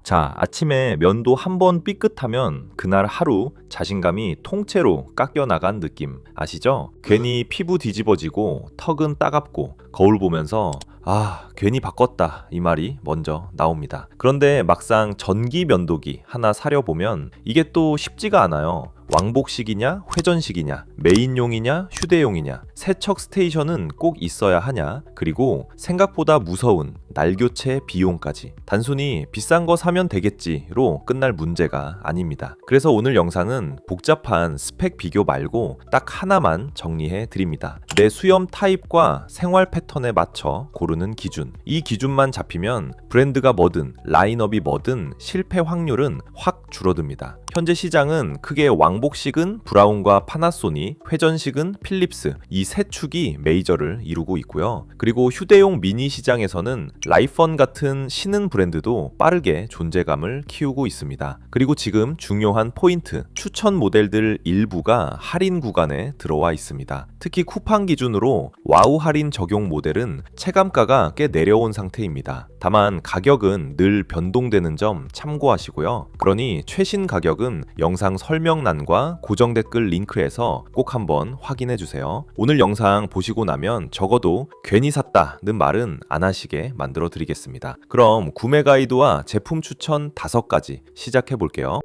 자, 아침에 면도 한 번 삐끗하면 그날 하루 자신감이 통째로 깎여나간 느낌 아시죠? 괜히 피부 뒤집어지고 턱은 따갑고 거울 보면서 괜히 바꿨다 이 말이 먼저 나옵니다. 그런데 막상 전기 면도기 하나 사려 보면 이게 또 쉽지가 않아요. 왕복식이냐 회전식이냐 메인용이냐 휴대용이냐 세척 스테이션은 꼭 있어야 하냐 그리고 생각보다 무서운 날교체 비용까지 단순히 비싼 거 사면 되겠지로 끝날 문제가 아닙니다. 그래서 오늘 영상은 복잡한 스펙 비교 말고 딱 하나만 정리해 드립니다. 내 수염 타입과 생활 패턴에 맞춰 고르는 기준, 이 기준만 잡히면 브랜드가 뭐든 라인업이 뭐든 실패 확률은 확 줄어듭니다. 현재 시장은 크게 왕복식은 브라운과 파나소닉, 회전식은 필립스 이 세 축이 메이저를 이루고 있고요. 그리고 휴대용 미니 시장에서는 라이펀 같은 신흥 브랜드도 빠르게 존재감을 키우고 있습니다. 그리고 지금 중요한 포인트, 추천 모델들 일부가 할인 구간에 들어와 있습니다. 특히 쿠팡 기준으로 와우 할인 적용 모델은 체감가가 꽤 내려온 상태입니다. 다만 가격은 늘 변동되는 점 참고하시고요. 그러니 최신 가격은 영상 설명란과 고정 댓글 링크에서 꼭 한번 확인해 주세요. 오늘 영상 보시고 나면 적어도 괜히 샀다는 말은 안 하시게 만들어 드리겠습니다. 그럼 구매 가이드와 제품 추천 5가지 시작해 볼게요.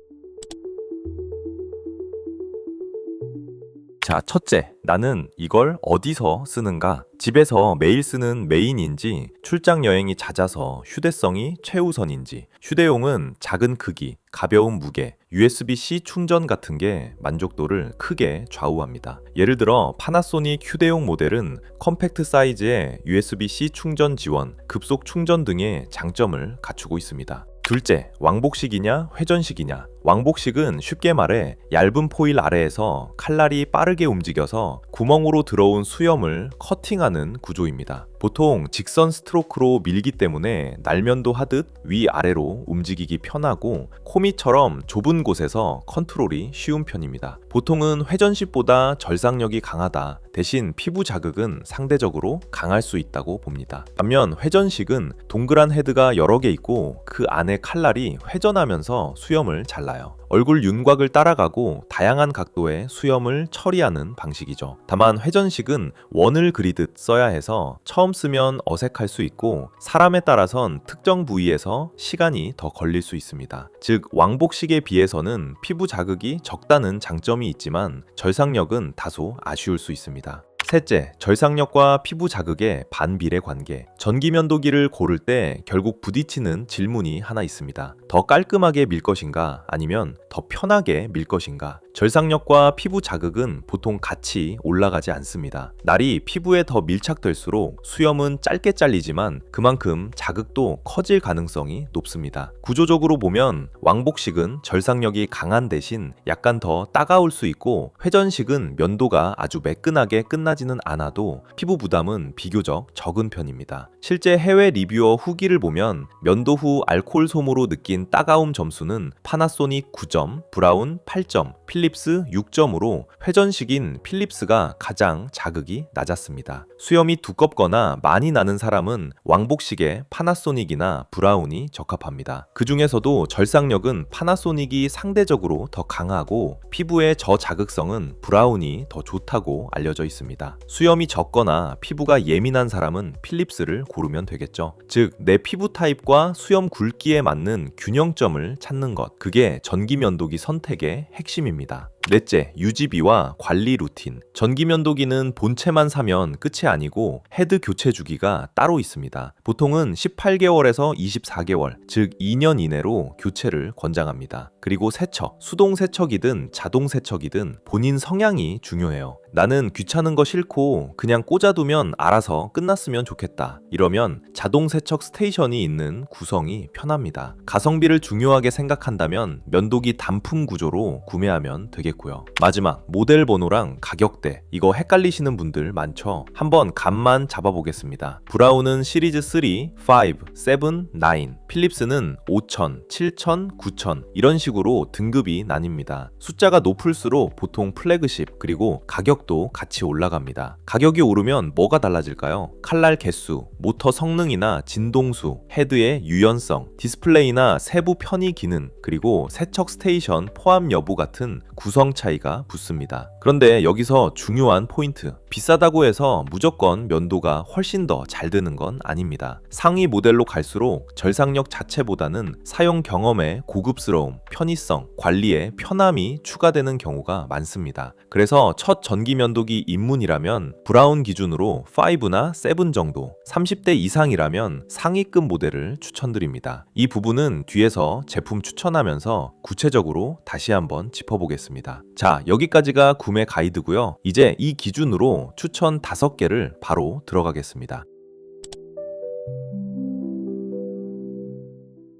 자, 첫째, 나는 이걸 어디서 쓰는가? 집에서 매일 쓰는 메인인지, 출장 여행이 잦아서 휴대성이 최우선인지, 휴대용은 작은 크기, 가벼운 무게, USB-C 충전 같은 게 만족도를 크게 좌우합니다. 예를 들어 파나소닉 휴대용 모델은 컴팩트 사이즈에 USB-C 충전 지원, 급속 충전 등의 장점을 갖추고 있습니다. 둘째, 왕복식이냐 회전식이냐? 왕복식은 쉽게 말해 얇은 포일 아래에서 칼날이 빠르게 움직여서 구멍으로 들어온 수염을 커팅하는 구조입니다. 보통 직선 스트로크로 밀기 때문에 날면도 하듯 위아래로 움직이기 편하고 코미처럼 좁은 곳에서 컨트롤이 쉬운 편입니다. 보통은 회전식보다 절삭력이 강하다. 대신 피부 자극은 상대적으로 강할 수 있다고 봅니다. 반면 회전식은 동그란 헤드가 여러 개 있고 그 안에 칼날이 회전하면서 수염을 잘라요. 얼굴 윤곽을 따라가고 다양한 각도의 수염을 처리하는 방식이죠. 다만 회전식은 원을 그리듯 써야 해서 처음 쓰면 어색할 수 있고 사람에 따라선 특정 부위에서 시간이 더 걸릴 수 있습니다. 즉 왕복식에 비해서는 피부 자극이 적다는 장점이 있지만 절삭력은 다소 아쉬울 수 있습니다. 셋째, 절삭력과 피부 자극의 반비례 관계. 전기 면도기를 고를 때 결국 부딪히는 질문이 하나 있습니다. 더 깔끔하게 밀 것인가 아니면 더 편하게 밀 것인가? 절삭력과 피부 자극은 보통 같이 올라가지 않습니다. 날이 피부에 더 밀착될수록 수염은 짧게 잘리지만 그만큼 자극도 커질 가능성이 높습니다. 구조적으로 보면 왕복식은 절삭력이 강한 대신 약간 더 따가울 수 있고 회전식은 면도가 아주 매끈하게 끝나지는 않아도 피부 부담은 비교적 적은 편입니다. 실제 해외 리뷰어 후기를 보면 면도 후 알코올 솜으로 느낀 따가움 점수는 파나소닉 9점, 브라운 8점, 필립스 6점으로 회전식인 필립스가 가장 자극이 낮았습니다. 수염이 두껍거나 많이 나는 사람은 왕복식에 파나소닉이나 브라운이 적합합니다. 그 중에서도 절삭력은 파나소닉이 상대적으로 더 강하고 피부의 저자극성은 브라운이 더 좋다고 알려져 있습니다. 수염이 적거나 피부가 예민한 사람은 필립스를 고르면 되겠죠. 즉, 내 피부 타입과 수염 굵기에 맞는 균형점을 찾는 것, 그게 전기 면도기 선택의 핵심입니다. 넷째, 유지비와 관리 루틴. 전기 면도기는 본체만 사면 끝이 아니고 헤드 교체 주기가 따로 있습니다. 보통은 18개월에서 24개월, 즉 2년 이내로 교체를 권장합니다. 그리고 세척, 수동 세척이든 자동 세척이든 본인 성향이 중요해요. 나는 귀찮은 거 싫고 그냥 꽂아두면 알아서 끝났으면 좋겠다. 이러면 자동 세척 스테이션이 있는 구성이 편합니다. 가성비를 중요하게 생각한다면 면도기 단품 구조로 구매하면 되겠고요. 되겠고요. 마지막 모델 번호랑 가격대, 이거 헷갈리시는 분들 많죠? 한번 감만 잡아보겠습니다. 브라운은 시리즈 3, 5, 7, 9, 필립스는 5000, 7000, 9000 이런 식으로 등급이 나뉩니다. 숫자가 높을수록 보통 플래그십 그리고 가격도 같이 올라갑니다. 가격이 오르면 뭐가 달라질까요? 칼날 개수, 모터 성능이나 진동수, 헤드의 유연성, 디스플레이나 세부 편의 기능, 그리고 세척 스테이션 포함 여부 같은 구성 차이가 붙습니다. 그런데 여기서 중요한 포인트, 비싸다고 해서 무조건 면도가 훨씬 더 잘 드는 건 아닙니다. 상위 모델로 갈수록 절삭력 자체보다는 사용 경험의 고급스러움, 편의성, 관리의 편함이 추가되는 경우가 많습니다. 그래서 첫 전기 면도기 입문이라면 브라운 기준으로 5나 7 정도, 30대 이상이라면 상위급 모델을 추천드립니다. 이 부분은 뒤에서 제품 추천하면서 구체적으로 다시 한번 짚어보겠습니다. 자, 여기까지가 구매 가이드고요. 이제 이 기준으로 추천 5개를 바로 들어가겠습니다.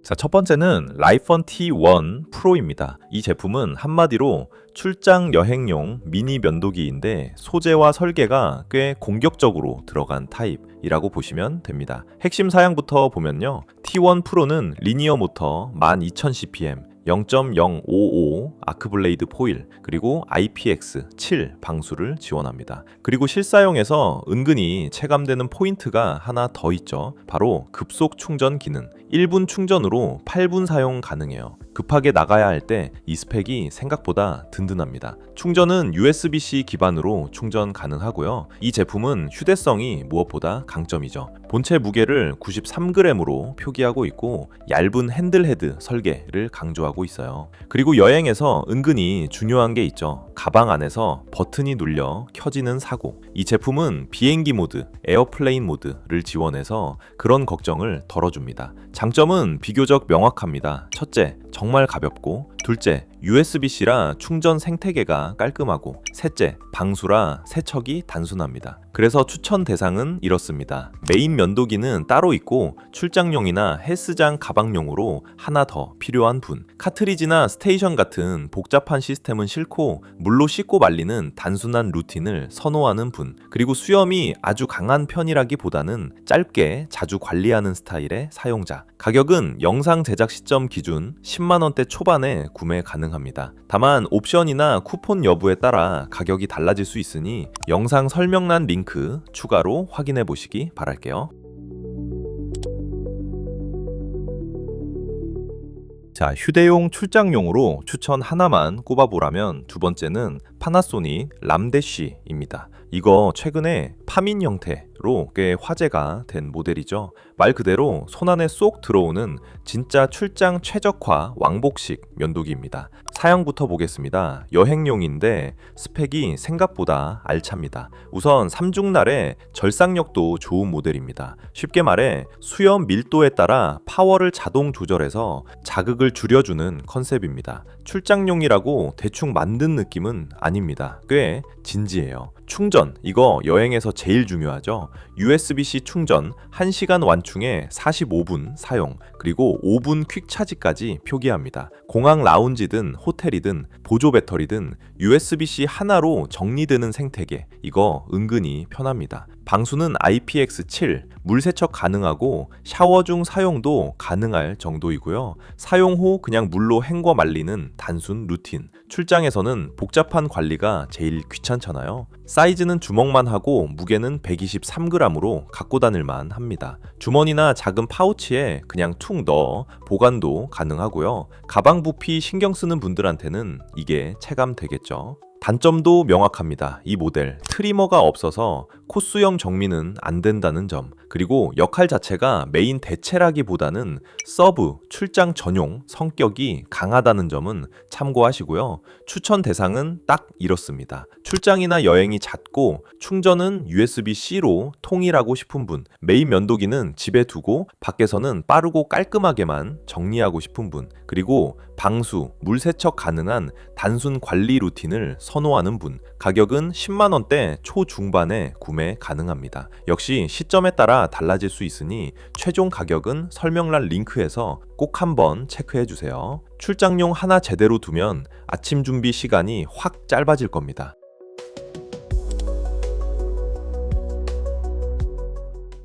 자, 첫 번째는 라이펀 T1 프로입니다. 이 제품은 한마디로 출장 여행용 미니 면도기인데 소재와 설계가 꽤 공격적으로 들어간 타입이라고 보시면 됩니다. 핵심 사양부터 보면요. T1 프로는 리니어 모터 12000cpm, 0.055 아크블레이드 포일, 그리고 IPX7 방수를 지원합니다. 그리고 실사용에서 은근히 체감되는 포인트가 하나 더 있죠. 바로 급속 충전 기능. 1분 충전으로 8분 사용 가능해요. 급하게 나가야 할 때 이 스펙이 생각보다 든든합니다. 충전은 USB-C 기반으로 충전 가능하고요. 이 제품은 휴대성이 무엇보다 강점이죠. 본체 무게를 93g으로 표기하고 있고 얇은 핸들헤드 설계를 강조하고 있어요. 그리고 여행에서 은근히 중요한 게 있죠. 가방 안에서 버튼이 눌려 켜지는 사고. 이 제품은 비행기 모드, 에어플레인 모드를 지원해서 그런 걱정을 덜어줍니다. 장점은 비교적 명확합니다. 첫째, 정말 가볍고, 둘째, USB-C라 충전 생태계가 깔끔하고, 셋째, 방수라 세척이 단순합니다. 그래서 추천 대상은 이렇습니다. 메인 면도기는 따로 있고 출장용이나 헬스장 가방용으로 하나 더 필요한 분, 카트리지나 스테이션 같은 복잡한 시스템은 싫고 물로 씻고 말리는 단순한 루틴을 선호하는 분, 그리고 수염이 아주 강한 편이라기보다는 짧게 자주 관리하는 스타일의 사용자. 가격은 영상 제작 시점 기준 10만원대 초반에 구매 가능합니다. 다만 옵션이나 쿠폰 여부에 따라 가격이 달라질 수 있으니 영상 설명란 링크 추가로 확인해 보시기 바랄게요. 자, 휴대용 출장용으로 추천 하나만 꼽아보라면 두 번째는 파나소닉 람대쉬입니다. 이거 최근에 파민 형태로 꽤 화제가 된 모델이죠. 말 그대로 손 안에 쏙 들어오는 진짜 출장 최적화 왕복식 면도기입니다. 사양부터 보겠습니다. 여행용인데 스펙이 생각보다 알찹니다. 우선 삼중날에 절삭력도 좋은 모델입니다. 쉽게 말해 수염 밀도에 따라 파워를 자동 조절해서 자극을 줄여주는 컨셉입니다. 출장용이라고 대충 만든 느낌은 아닙니다. 꽤 진지해요. 충전, 이거 여행에서 제일 중요하죠. USB-C 충전 1시간 완충에 45분 사용, 그리고 5분 퀵차지까지 표기합니다. 공항 라운지든 호텔이든 보조 배터리든 USB-C 하나로 정리되는 생태계, 이거 은근히 편합니다. 방수는 IPX7, 물 세척 가능하고 샤워 중 사용도 가능할 정도이고요. 사용 후 그냥 물로 헹궈 말리는 단순 루틴. 출장에서는 복잡한 관리가 제일 귀찮잖아요. 사이즈는 주먹만 하고 무게는 123g으로 갖고 다닐만 합니다. 주머니나 작은 파우치에 그냥 툭 넣어 보관도 가능하고요. 가방 부피 신경 쓰는 분들한테는 이게 체감되겠죠. 단점도 명확합니다. 이 모델 트리머가 없어서 코수염 정리는 안 된다는 점, 그리고 역할 자체가 메인 대체라기보다는 서브, 출장 전용 성격이 강하다는 점은 참고하시고요. 추천 대상은 딱 이렇습니다. 출장이나 여행이 잦고 충전은 USB-C로 통일하고 싶은 분, 메인 면도기는 집에 두고 밖에서는 빠르고 깔끔하게만 정리하고 싶은 분, 그리고 방수, 물 세척 가능한 단순 관리 루틴을 선호하는 분, 가격은 10만원대 초중반에 구매 가능합니다. 역시 시점에 따라 따라 달라질 수 있으니 최종 가격은 설명란 링크에서 꼭 한번 체크해 주세요. 출장용 하나 제대로 두면 아침 준비 시간이 확 짧아질 겁니다.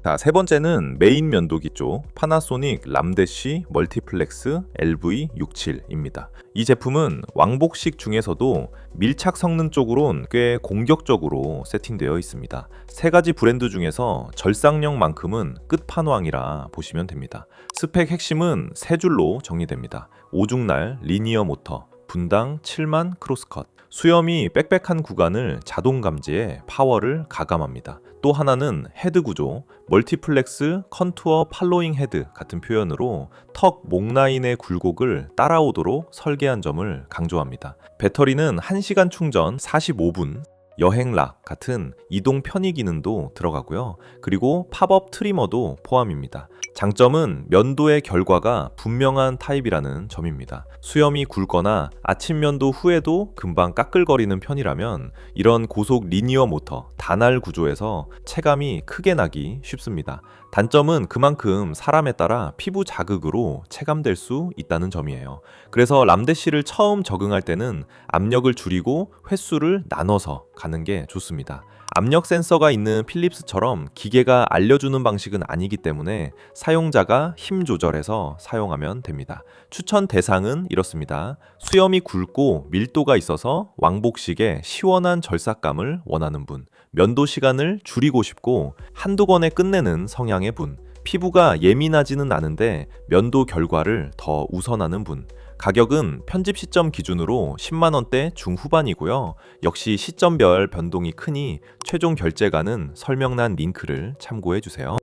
자, 세 번째는 메인 면도기 쪽 파나소닉 람대시 멀티플렉스 LV67입니다. 이 제품은 왕복식 중에서도 밀착 성능 쪽으론 꽤 공격적으로 세팅되어 있습니다. 세 가지 브랜드 중에서 절삭력만큼은 끝판왕이라 보시면 됩니다. 스펙 핵심은 세 줄로 정리됩니다. 오중날 리니어 모터, 분당 7만 크로스컷, 수염이 빽빽한 구간을 자동 감지해 파워를 가감합니다. 또 하나는 헤드 구조, 멀티플렉스 컨투어 팔로잉 헤드 같은 표현으로 턱 목 라인의 굴곡을 따라오도록 설계한 점을 강조합니다. 배터리는 1시간 충전 45분, 여행락 같은 이동 편의 기능도 들어가고요. 그리고 팝업 트리머도 포함입니다. 장점은 면도의 결과가 분명한 타입이라는 점입니다. 수염이 굵거나 아침 면도 후에도 금방 까끌거리는 편이라면 이런 고속 리니어 모터, 단알 구조에서 체감이 크게 나기 쉽습니다. 단점은 그만큼 사람에 따라 피부 자극으로 체감될 수 있다는 점이에요. 그래서 람대시를 처음 적응할 때는 압력을 줄이고 횟수를 나눠서 가는 게 좋습니다. 압력 센서가 있는 필립스처럼 기계가 알려주는 방식은 아니기 때문에 사용자가 힘 조절해서 사용하면 됩니다. 추천 대상은 이렇습니다. 수염이 굵고 밀도가 있어서 왕복식의 시원한 절삭감을 원하는 분, 면도 시간을 줄이고 싶고 한두 번에 끝내는 성향의 분, 피부가 예민하지는 않은데 면도 결과를 더 우선하는 분, 가격은 편집 시점 기준으로 10만원대 중후반이고요. 역시 시점별 변동이 크니 최종 결제가는 설명란 링크를 참고해주세요.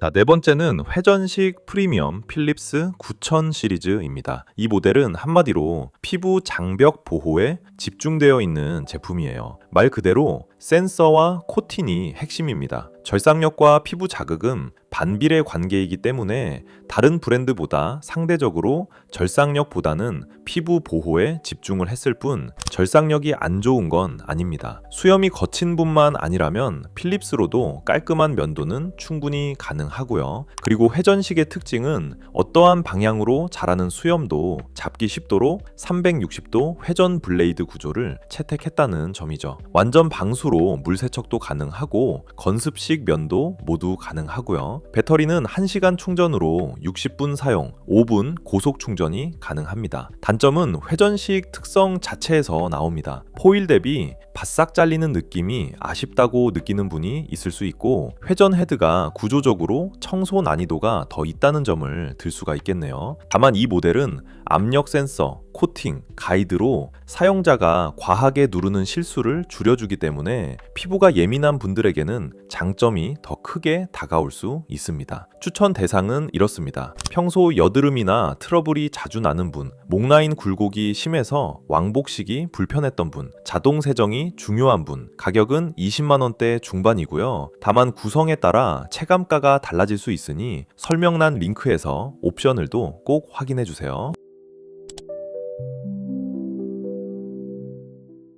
자, 네 번째는 회전식 프리미엄 필립스 9000 시리즈입니다. 이 모델은 한마디로 피부 장벽 보호에 집중되어 있는 제품이에요. 말 그대로 센서와 코팅이 핵심입니다. 절삭력과 피부 자극은 반비례 관계이기 때문에 다른 브랜드보다 상대적으로 절삭력보다는 피부 보호에 집중을 했을 뿐 절삭력이 안 좋은 건 아닙니다. 수염이 거친 분만 아니라면 필립스로도 깔끔한 면도는 충분히 가능하고요. 그리고 회전식의 특징은 어떠한 방향으로 자라는 수염도 잡기 쉽도록 360도 회전 블레이드 구조를 채택했다는 점이죠. 완전 방수로 물 세척도 가능하고 건습식 면도 모두 가능하고요. 배터리는 1시간 충전으로 60분 사용, 5분 고속 충전이 가능합니다. 단점은 회전식 특성 자체에서 나옵니다. 포일 대비 바싹 잘리는 느낌이 아쉽다고 느끼는 분이 있을 수 있고 회전 헤드가 구조적으로 청소 난이도가 더 있다는 점을 들 수가 있겠네요. 다만 이 모델은 압력 센서, 코팅, 가이드로 사용자가 과하게 누르는 실수를 줄여주기 때문에 피부가 예민한 분들에게는 장점이 더 크게 다가올 수 있습니다. 추천 대상은 이렇습니다. 평소 여드름이나 트러블이 자주 나는 분, 목라인 굴곡이 심해서 왕복식이 불편했던 분, 자동 세정이 중요한 분, 가격은 20만원대 중반이고요. 다만 구성에 따라 체감가가 달라질 수 있으니 설명란 링크에서 옵션을도 꼭 확인해주세요.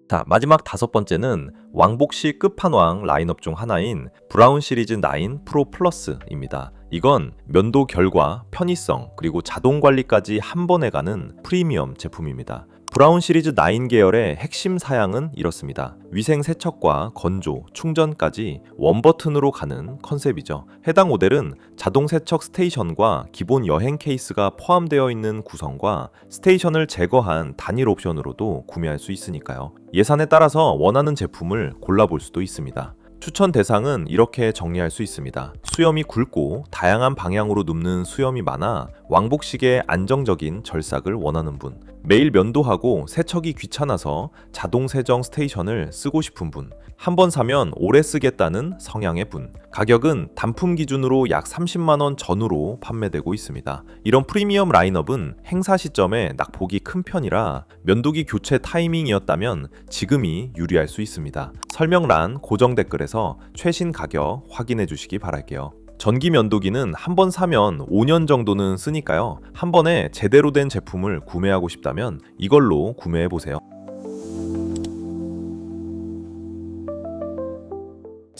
자, 마지막 다섯 번째는 왕복식 끝판왕 라인업 중 하나인 브라운 시리즈 9 프로 플러스입니다. 이건 면도 결과, 편의성, 그리고 자동 관리까지 한 번에 가는 프리미엄 제품입니다. 브라운 시리즈 9 계열의 핵심 사양은 이렇습니다. 위생 세척과 건조, 충전까지 원버튼으로 가는 컨셉이죠. 해당 모델은 자동 세척 스테이션과 기본 여행 케이스가 포함되어 있는 구성과 스테이션을 제거한 단일 옵션으로도 구매할 수 있으니까요. 예산에 따라서 원하는 제품을 골라볼 수도 있습니다. 추천 대상은 이렇게 정리할 수 있습니다. 수염이 굵고 다양한 방향으로 눕는 수염이 많아 왕복식의 안정적인 절삭을 원하는 분, 매일 면도하고 세척이 귀찮아서 자동 세정 스테이션을 쓰고 싶은 분, 한 번 사면 오래 쓰겠다는 성향의 분, 가격은 단품 기준으로 약 30만원 전후로 판매되고 있습니다. 이런 프리미엄 라인업은 행사 시점에 낙폭이 큰 편이라 면도기 교체 타이밍이었다면 지금이 유리할 수 있습니다. 설명란 고정 댓글에서 최신 가격 확인해 주시기 바랄게요. 전기 면도기는 한 번 사면 5년 정도는 쓰니까요. 한 번에 제대로 된 제품을 구매하고 싶다면 이걸로 구매해 보세요.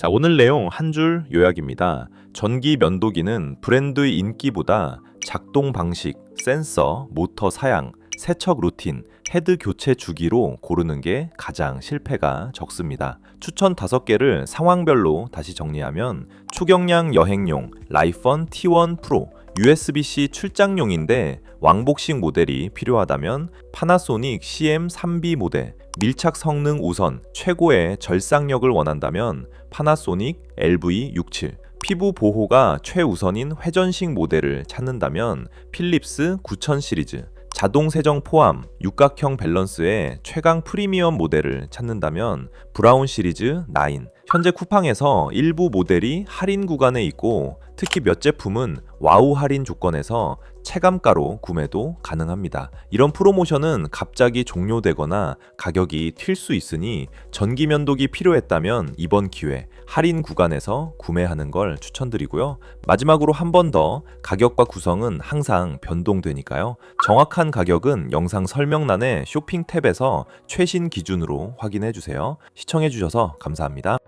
자, 오늘 내용 한 줄 요약입니다. 전기 면도기는 브랜드의 인기보다 작동 방식, 센서, 모터 사양, 세척 루틴, 헤드 교체 주기로 고르는 게 가장 실패가 적습니다. 추천 5개를 상황별로 다시 정리하면 초경량 여행용 라이펀 T1 프로 USB-C 출장용인데 왕복식 모델이 필요하다면 파나소닉 CM3B 모델, 밀착 성능 우선 최고의 절삭력을 원한다면 파나소닉 LV67, 피부 보호가 최우선인 회전식 모델을 찾는다면 필립스 9000 시리즈, 자동 세정 포함 육각형 밸런스의 최강 프리미엄 모델을 찾는다면 브라운 시리즈 9. 현재 쿠팡에서 일부 모델이 할인 구간에 있고 특히 몇 제품은 와우 할인 조건에서 체감가로 구매도 가능합니다. 이런 프로모션은 갑자기 종료되거나 가격이 튈 수 있으니 전기 면도기 필요했다면 이번 기회 할인 구간에서 구매하는 걸 추천드리고요. 마지막으로 한 번 더 가격과 구성은 항상 변동되니까요. 정확한 가격은 영상 설명란의 쇼핑 탭에서 최신 기준으로 확인해 주세요. 시청해 주셔서 감사합니다.